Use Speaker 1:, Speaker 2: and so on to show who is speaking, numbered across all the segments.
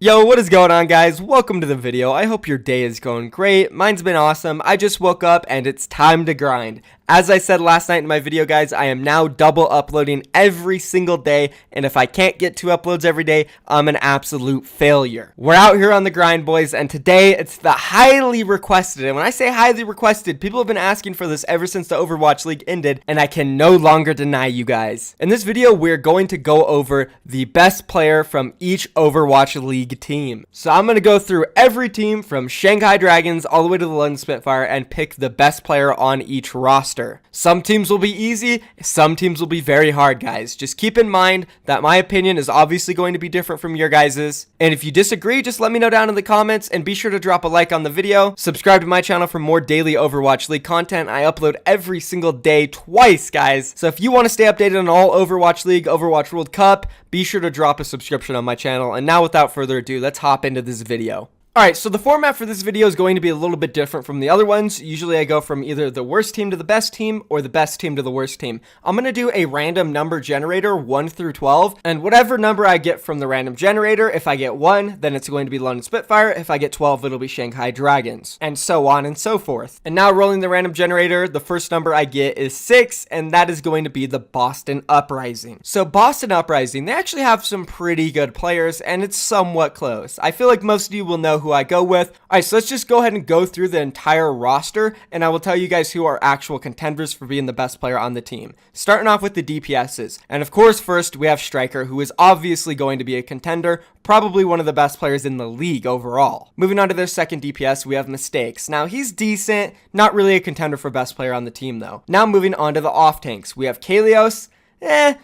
Speaker 1: Yo, what is going on, guys? Welcome to the video. I hope your day is going great. Mine's been awesome. I just woke up and it's time to grind. As I said last night in my video, guys, I am now double uploading every single day, and if I can't get 2 uploads every day, I'm an absolute failure. We're out here on the grind, boys, and today it's the highly requested, and when I say highly requested, people have been asking for this ever since the Overwatch League ended, and I can no longer deny you guys. In this video, we're going to go over the best player from each Overwatch League team. So I'm going to go through every team from Shanghai Dragons all the way to the London Spitfire and pick the best player on each roster. Some teams will be easy, some teams will be very hard, guys. Just keep in mind that my opinion is obviously going to be different from your guys's. And if you disagree, just let me know down in the comments, and be sure to drop a like on the video. Subscribe to my channel for more daily Overwatch League content. I upload every single day, twice, guys. So if you want to stay updated on all Overwatch League, Overwatch World Cup, be sure to drop a subscription on my channel. And now, without further ado, let's hop into this video. Alright, so the format for this video is going to be a little bit different from the other ones. Usually I go from either the worst team to the best team, or the best team to the worst team. I'm going to do a random number generator, 1 through 12, and whatever number I get from the random generator, if I get 1, then it's going to be London Spitfire. If I get 12, it'll be Shanghai Dragons, and so on and so forth. And now, rolling the random generator, the first number I get is 6, and that is going to be the Boston Uprising. So Boston Uprising, they actually have some pretty good players, and it's somewhat close. I feel like most of you will know who I go with. Alright, so let's just go ahead and go through the entire roster, and I will tell you guys who are actual contenders for being the best player on the team. Starting off with the DPSs. And of course, first we have Striker, who is obviously going to be a contender, probably one of the best players in the league overall. Moving on to their second DPS, we have Mistakes. Now, he's decent, not really a contender for best player on the team though. Now moving on to the off tanks, we have Kalios.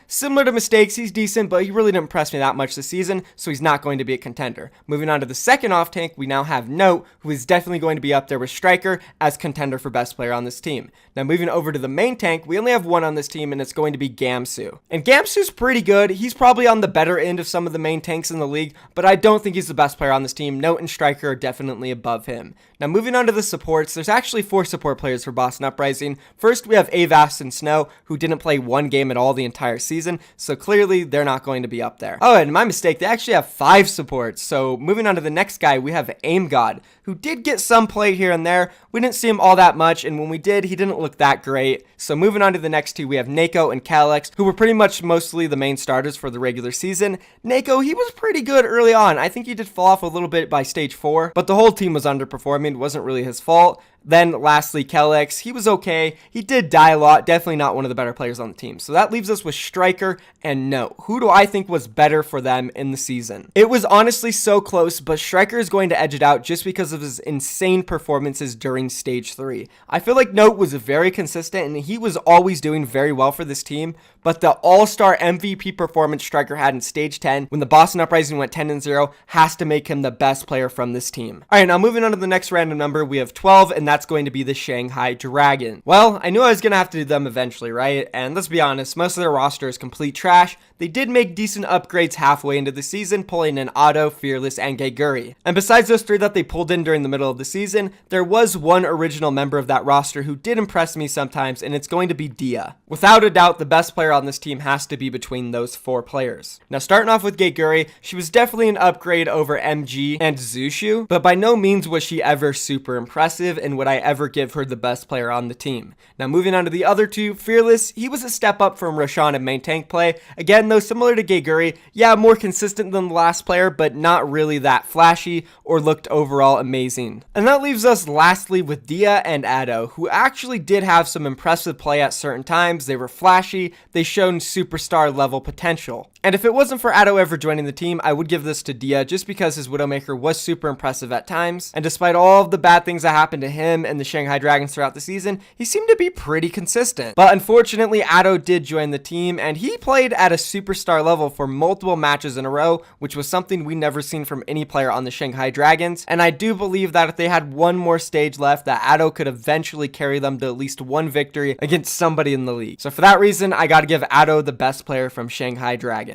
Speaker 1: Similar to Mistakes, he's decent, but he really didn't impress me that much this season, so he's not going to be a contender. Moving on to the second off tank, we now have Note, who is definitely going to be up there with Striker as contender for best player on this team. Now moving over to the main tank, we only have one on this team, and it's going to be Gamsu. And Gamsu's pretty good. He's probably on the better end of some of the main tanks in the league, but I don't think he's the best player on this team. Note and Striker are definitely above him. Now moving on to the supports, there's actually 4 support players for Boston Uprising. First, we have Avast and Snow, who didn't play one game at all the entire season, so clearly they're not going to be up there. Oh, and my mistake, they actually have 5 supports. So moving on to the next guy, we have Aim God, who did get some play here and there. We didn't see him all that much, and when we did, he didn't look that great. So moving on to the next 2, we have Nako and Calyx, who were pretty much mostly the main starters for the regular season. Nako, he was pretty good early on. I think he did fall off a little bit by stage 4, but the whole team was underperforming. It wasn't really his fault. Then lastly, Calyx, he was okay. He did die a lot, definitely not one of the better players on the team. So that leaves us with Striker and Note. Who do I think was better for them in the season? It was honestly so close, but Striker is going to edge it out just because of his insane performances during stage 3. I feel like Note was very consistent, and he was always doing very well for this team, but the all-star MVP performance Striker had in stage 10 when the Boston Uprising went 10-0 has to make him the best player from this team. Alright, now moving on to the next random number, we have 12, and that's going to be the Shanghai Dragon. Well, I knew I was going to have to do them eventually, right? And let's be honest, most of their roster is complete trash. They did make decent upgrades halfway into the season, pulling in Otto, Fearless, and Geguri. And besides those 3 that they pulled in during the middle of the season, there was one original member of that roster who did impress me sometimes, and it's going to be Dia. Without a doubt, the best player on this team has to be between those 4 players. Now, starting off with Geguri, she was definitely an upgrade over MG and Zushu, but by no means was she ever super impressive, and would I ever give her the best player on the team. Now, moving on to the other 2, Fearless, he was a step up from Roshan in main tank play. Again, though, similar to Geguri, yeah, more consistent than the last player, but not really that flashy or looked overall amazing. And that leaves us lastly with Dia and Addo, who actually did have some impressive play at certain times. They were flashy, they showed superstar level potential. And if it wasn't for Addo ever joining the team, I would give this to Dia just because his Widowmaker was super impressive at times. And despite all of the bad things that happened to him and the Shanghai Dragons throughout the season, he seemed to be pretty consistent. But unfortunately, Addo did join the team, and he played at a superstar level for multiple matches in a row, which was something we never seen from any player on the Shanghai Dragons. And I do believe that if they had one more stage left, that Addo could eventually carry them to at least one victory against somebody in the league. So for that reason, I gotta give Addo the best player from Shanghai Dragons.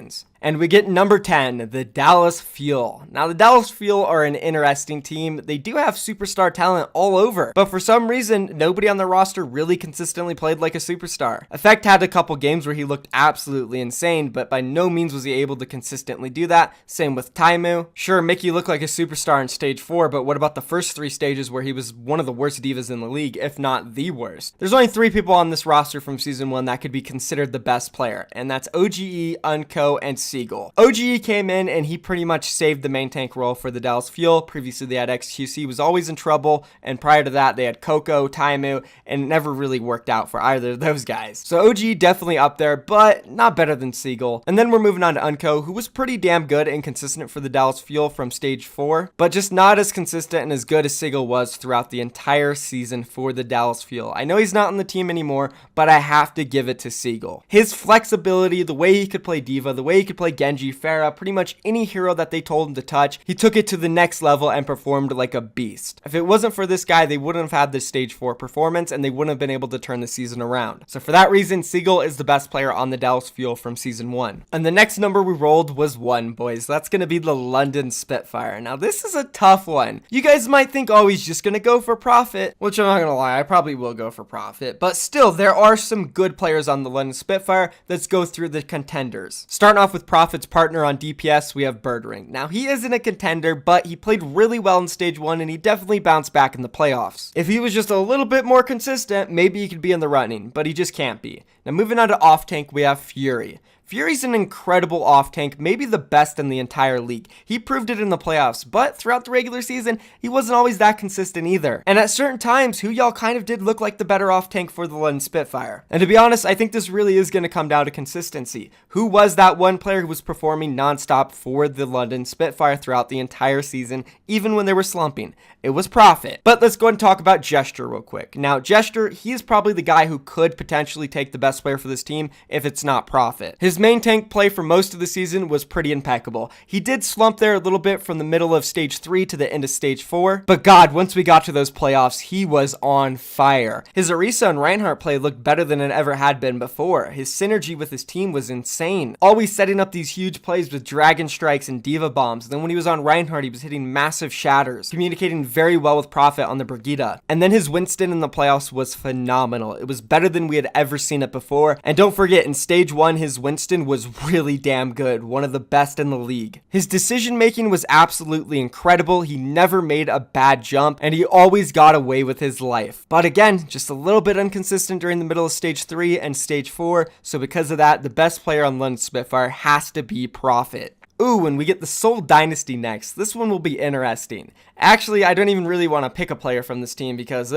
Speaker 1: And we get number 10, the Dallas Fuel. Now, the Dallas Fuel are an interesting team. They do have superstar talent all over, but for some reason, nobody on the roster really consistently played like a superstar. Effect had a couple games where he looked absolutely insane, but by no means was he able to consistently do that. Same with Taimu. Sure, Mickey looked like a superstar in stage 4, but what about the first 3 stages where he was one of the worst divas in the league, if not the worst? There's only 3 people on this roster from season 1 that could be considered the best player, and that's OGE, Unco, and Seagull. OGE came in and he pretty much saved the main tank role for the Dallas Fuel. Previously they had XQC, was always in trouble, and prior to that they had Coco, Taimu, and it never really worked out for either of those guys. So OGE definitely up there, but not better than Seagull. And then we're moving on to Unco, who was pretty damn good and consistent for the Dallas Fuel from stage 4, but just not as consistent and as good as Seagull was throughout the entire season for the Dallas Fuel. I know he's not on the team anymore, but I have to give it to Seagull. His flexibility, the way he could play Diva, the way he could play Genji, Pharah, pretty much any hero that they told him to touch, he took it to the next level and performed like a beast. If it wasn't for this guy, they wouldn't have had this stage 4 performance and they wouldn't have been able to turn the season around. So for that reason, Seagull is the best player on the Dallas Fuel from season 1. And the next number we rolled was 1, boys. That's going to be the London Spitfire. Now this is a tough one. You guys might think, oh, he's just going to go for profit, which I'm not going to lie, I probably will go for profit, but still, there are some good players on the London Spitfire. Let's go through the contenders. Starting off with Profit's partner on DPS, we have Birdring. Now he isn't a contender, but he played really well in stage 1 and he definitely bounced back in the playoffs. If he was just a little bit more consistent, maybe he could be in the running, but he just can't be. Now moving on to off tank, we have Fury. Fury's an incredible off-tank, maybe the best in the entire league. He proved it in the playoffs, but throughout the regular season, he wasn't always that consistent either. And at certain times, HooYall kind of did look like the better off-tank for the London Spitfire. And to be honest, I think this really is going to come down to consistency. Who was that one player who was performing non-stop for the London Spitfire throughout the entire season, even when they were slumping? It was Profit. But let's go ahead and talk about Gesture real quick. Now, Gesture, he is probably the guy who could potentially take the best player for this team if it's not Profit. His main tank play for most of the season was pretty impeccable. He did slump there a little bit from the middle of stage 3 to the end of stage 4, but God, once we got to those playoffs, he was on fire. His Orisa and Reinhardt play looked better than it ever had been before. His synergy with his team was insane. Always setting up these huge plays with Dragon Strikes and Diva Bombs. Then when he was on Reinhardt, he was hitting massive shatters, communicating very well with Profit on the Brigitte. And then his Winston in the playoffs was phenomenal. It was better than we had ever seen it before. And don't forget, in stage 1, his Winston was really damn good, one of the best in the league. His decision making was absolutely incredible. He never made a bad jump and he always got away with his life. But again, just a little bit inconsistent during the middle of stage 3 and stage 4, so because of that, the best player on London Spitfire has to be Profit. Ooh, and we get the Seoul Dynasty next. This one will be interesting. Actually, I don't even really want to pick a player from this team because,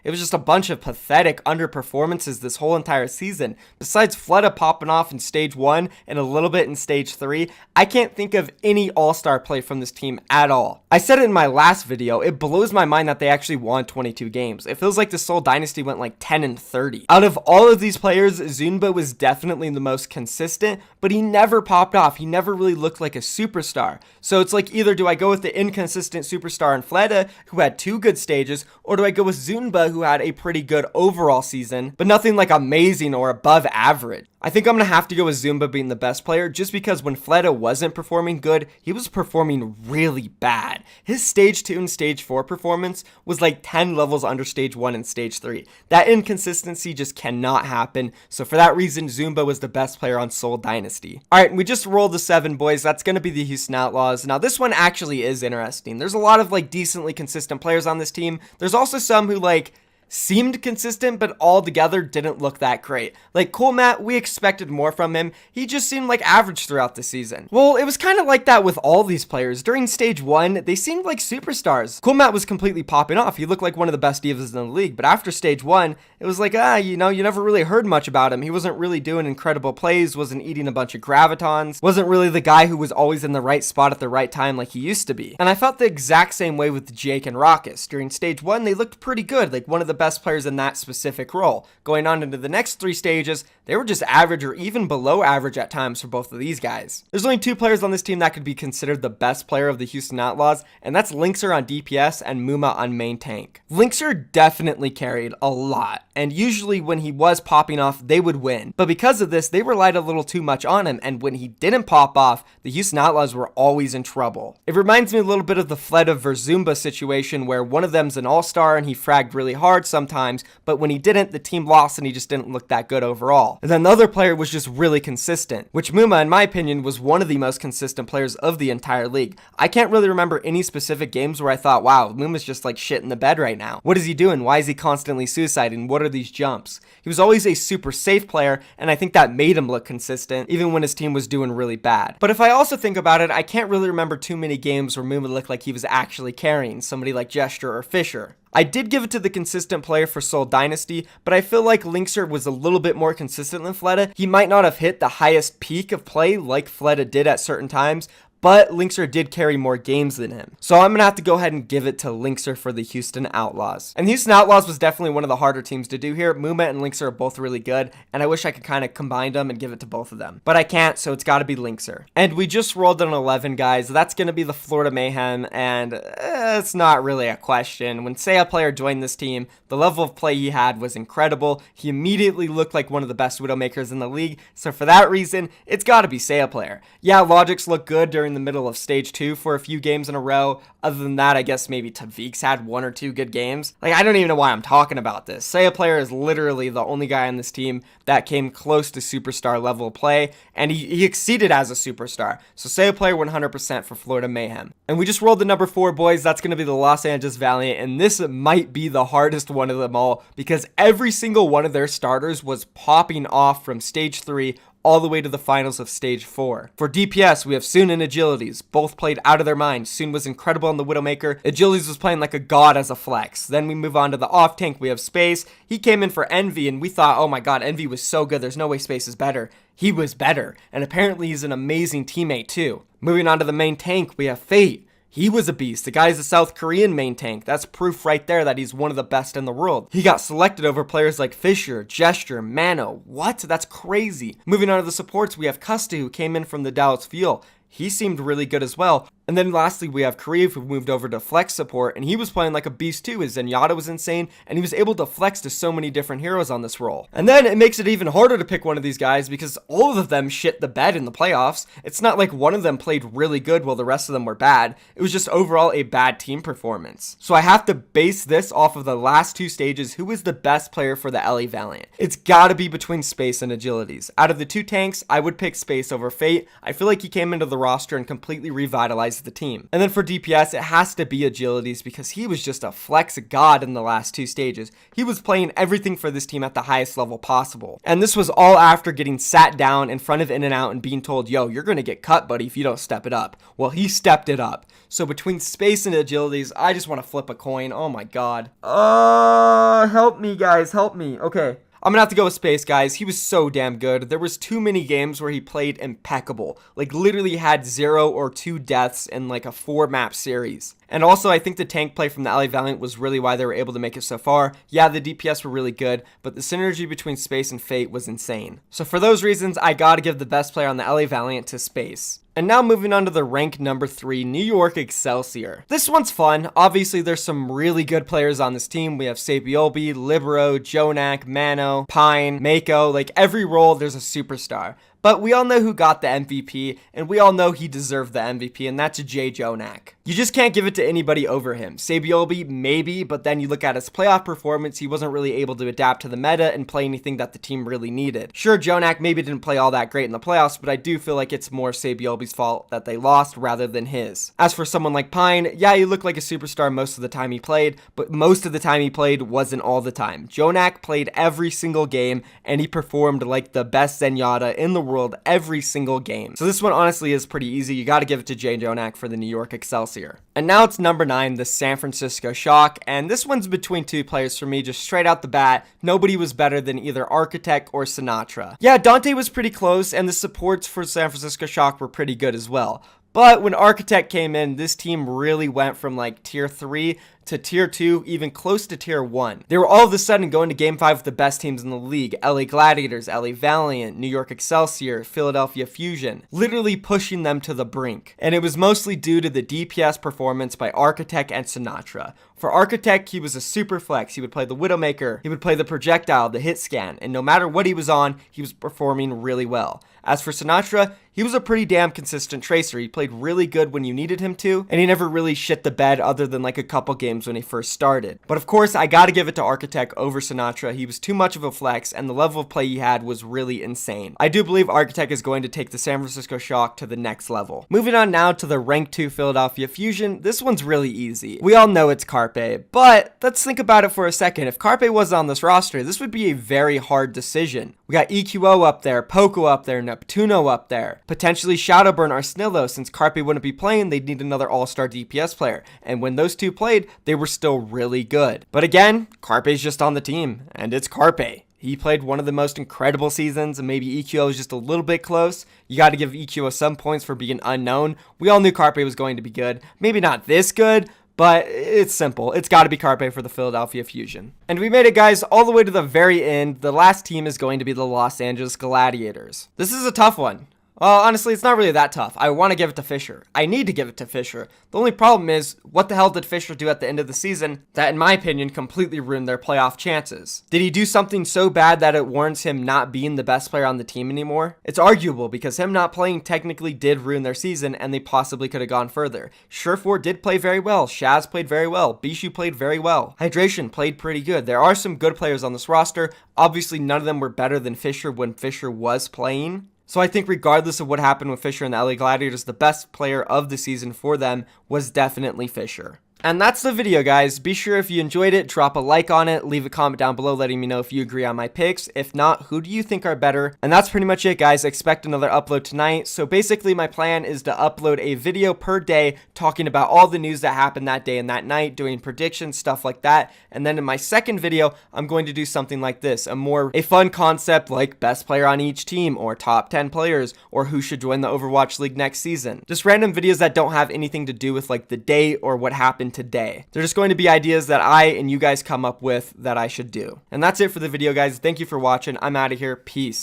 Speaker 1: it was just a bunch of pathetic underperformances this whole entire season. Besides Fleta popping off in stage 1 and a little bit in stage 3, I can't think of any all-star play from this team at all. I said it in my last video, it blows my mind that they actually won 22 games. It feels like the Seoul Dynasty went like 10-30. Out of all of these players, Zunba was definitely the most consistent, but he never popped off. He never really looked like a superstar. So it's like, either do I go with the inconsistent superstar in Fleta, who had 2 good stages, or do I go with Zunba, who had a pretty good overall season, but nothing like amazing or above average? I think I'm going to have to go with Zunba being the best player, just because when Fleta wasn't performing good, he was performing really bad. His stage 2 and stage 4 performance was like 10 levels under stage 1 and stage 3. That inconsistency just cannot happen, so for that reason, Zunba was the best player on Seoul Dynasty. Alright, we just rolled the 7, boys. That's going to be the Houston Outlaws. Now, this one actually is interesting. There's a lot of like decently consistent players on this team. There's also some who like seemed consistent, but altogether didn't look that great. Like Coolmat, we expected more from him. He just seemed like average throughout the season. Well, it was kind of like that with all these players. During stage 1, they seemed like superstars. Coolmat was completely popping off. He looked like one of the best divas in the league, but after stage 1, it was like, you never really heard much about him. He wasn't really doing incredible plays, wasn't eating a bunch of gravitons, wasn't really the guy who was always in the right spot at the right time like he used to be. And I felt the exact same way with Jake and Raucus. During stage 1, they looked pretty good, like one of the best players in that specific role. Going on into the next 3 stages, they were just average or even below average at times for both of these guys. There's only 2 players on this team that could be considered the best player of the Houston Outlaws, and that's Linkser on DPS and Muma on main tank. Linkser definitely carried a lot, and usually when he was popping off, they would win. But because of this, they relied a little too much on him, and when he didn't pop off, the Houston Outlaws were always in trouble. It reminds me a little bit of the Fleta versus Zumba situation where one of them's an all-star and he fragged really hard sometimes, but when he didn't, the team lost and he just didn't look that good overall. And then the other player was just really consistent, which Muma, in my opinion, was one of the most consistent players of the entire league. I can't really remember any specific games where I thought, wow, Muma's just like shit in the bed right now. What is he doing? Why is he constantly suiciding? What are these jumps? He was always a super safe player, and I think that made him look consistent, even when his team was doing really bad. But if I also think about it, I can't really remember too many games where Muma looked like he was actually carrying somebody like Gesture or Fisher. I did give it to the consistent player for Seoul Dynasty, but I feel like Linkser was a little bit more consistent than Fleta. He might not have hit the highest peak of play like Fleta did at certain times, but Linkser did carry more games than him. So I'm going to have to go ahead and give it to Linkser for the Houston Outlaws. And the Houston Outlaws was definitely one of the harder teams to do here. Muma and Linkser are both really good, and I wish I could kind of combine them and give it to both of them. But I can't, so it's got to be Linkser. And we just rolled an 11, guys. That's going to be the Florida Mayhem, and it's not really a question. When Saya player joined this team, the level of play he had was incredible. He immediately looked like one of the best Widowmakers in the league, so for that reason, it's got to be Saya player. Yeah, Logics looked good during the middle of stage 2 for a few games in a row. Other than that, I guess maybe Tavix had 1 or 2 good games. Like, I don't even know why I'm talking about this. Saya player is literally the only guy on this team that came close to superstar level of play, and he exceeded as a superstar. So Saya player 100% for Florida Mayhem. And we just rolled the number 4, boys. That's going to be the Los Angeles Valiant, and this might be the hardest one of them all because every single one of their starters was popping off from stage 3 all the way to the finals of stage 4. For DPS, we have Soon and Agilities. Both played out of their minds. Soon was incredible on the Widowmaker. Agilities was playing like a god as a flex. Then we move on to the off tank. We have Space. He came in for Envy, and we thought, oh my god, Envy was so good. There's no way Space is better. He was better, and apparently he's an amazing teammate too. Moving on to the main tank, we have Fate. He was a beast. The guy's a South Korean main tank. That's proof right there that he's one of the best in the world. He got selected over players like Fisher, Gesture, Mano. What? That's crazy. Moving on to the supports, we have Custa, who came in from the Dallas Fuel. He seemed really good as well. And then lastly, we have Kareev, who moved over to flex support, and he was playing like a beast too. His Zenyatta was insane, and he was able to flex to so many different heroes on this role. And then it makes it even harder to pick one of these guys because all of them shit the bed in the playoffs. It's not like one of them played really good while the rest of them were bad. It was just overall a bad team performance. So I have to base this off of the last 2 stages. Who is the best player for the LA Valiant? It's gotta be between Space and Agilities. Out of the 2 tanks, I would pick Space over Fate. I feel like he came into the roster and completely revitalized the team. And then for DPS, it has to be Agilities because he was just a flex god in the last 2 stages. He was playing everything for this team at the highest level possible. And this was all after getting sat down in front of In-N-Out and being told, yo, you're gonna get cut, buddy, if you don't step it up. Well, he stepped it up. So between Space and Agilities, I just want to flip a coin. Oh my god. Help me, guys, help me. Okay. I'm gonna have to go with Space, guys. He was so damn good. There was too many games where he played impeccable. Like, literally had 0 or 2 deaths in like a 4-map series. And also, I think the tank play from the LA Valiant was really why they were able to make it so far. Yeah, the DPS were really good, but the synergy between Space and Fate was insane. So for those reasons, I gotta give the best player on the LA Valiant to Space. And now moving on to the rank number 3, New York Excelsior. This one's fun. Obviously, there's some really good players on this team. We have Sabiolbi, Libero, Jonak, Mano, Pine, Mako. Like, every role, there's a superstar. But we all know who got the MVP, and we all know he deserved the MVP, and that's Jay Jonak. You just can't give it to anybody over him. Sabiolbi, maybe, but then you look at his playoff performance, he wasn't really able to adapt to the meta and play anything that the team really needed. Sure, Jonak maybe didn't play all that great in the playoffs, but I do feel like it's more Sabiolbi's fault that they lost rather than his. As for someone like Pine, yeah, he looked like a superstar most of the time he played, but most of the time he played wasn't all the time. Jonak played every single game, and he performed like the best Zenyatta in the world every single game. So this one honestly is pretty easy. You got to give it to Jay Jonak for the New York Excelsior. And now it's number 9, the San Francisco Shock, and this one's between 2 players for me, just straight out the bat. Nobody was better than either Architect or Sinatra. Yeah, Dante was pretty close, and the supports for San Francisco Shock were pretty good as well. But when Architect came in, this team really went from like tier 3 to tier 2, even close to tier 1. They were all of a sudden going to game 5 with the best teams in the league: LA Gladiators, LA Valiant, New York Excelsior, Philadelphia Fusion, literally pushing them to the brink. And it was mostly due to the DPS performance by Architect and Sinatra. For Architect, he was a super flex. He would play the Widowmaker, he would play the Projectile, the Hit Scan, and no matter what he was on, he was performing really well. As for Sinatra, he was a pretty damn consistent tracer. He played really good when you needed him to, and he never really shit the bed other than like a couple games when he first started. But of course, I gotta give it to Architect over Sinatra. He was too much of a flex, and the level of play he had was really insane. I do believe Architect is going to take the San Francisco Shock to the next level. Moving on now to the rank 2 Philadelphia Fusion. This one's really easy. We all know it's Carpe, but let's think about it for a second. If Carpe was on this roster, this would be a very hard decision. We got EQO up there, Poco up there, Neptuno up there, potentially Shadowburn or Snillo. Since Carpe wouldn't be playing, they'd need another all-star DPS player, and when those two played, they were still really good. But again, Carpe's just on the team, and it's Carpe. He played one of the most incredible seasons, and maybe EQO is just a little bit close. You got to give EQO some points for being unknown. We all knew Carpe was going to be good. Maybe not this good, but it's simple. It's got to be Carpe for the Philadelphia Fusion. And we made it, guys, all the way to the very end. The last team is going to be the Los Angeles Gladiators. This is a tough one. Well, honestly, it's not really that tough. I want to give it to Fisher. I need to give it to Fisher. The only problem is, what the hell did Fisher do at the end of the season that, in my opinion, completely ruined their playoff chances? Did he do something so bad that it warrants him not being the best player on the team anymore? It's arguable, because him not playing technically did ruin their season, and they possibly could have gone further. Surefour did play very well. Shaz played very well. Bishu played very well. Hydration played pretty good. There are some good players on this roster. Obviously, none of them were better than Fisher when Fisher was playing. So I think regardless of what happened with Fisher and the LA Gladiators, the best player of the season for them was definitely Fisher. And that's the video, guys. Be sure if you enjoyed it, drop a like on it, leave a comment down below letting me know if you agree on my picks. If not, who do you think are better? And that's pretty much it, guys. Expect another upload tonight. So basically, my plan is to upload a video per day talking about all the news that happened that day and that night, doing predictions, stuff like that. And then in my second video, I'm going to do something like this, a fun concept like best player on each team, or top 10 players, or who should join the Overwatch League next season. Just random videos that don't have anything to do with like the day or what happened today. They're just going to be ideas that I and you guys come up with that I should do. And that's it for the video, guys. Thank you for watching. I'm out of here. Peace.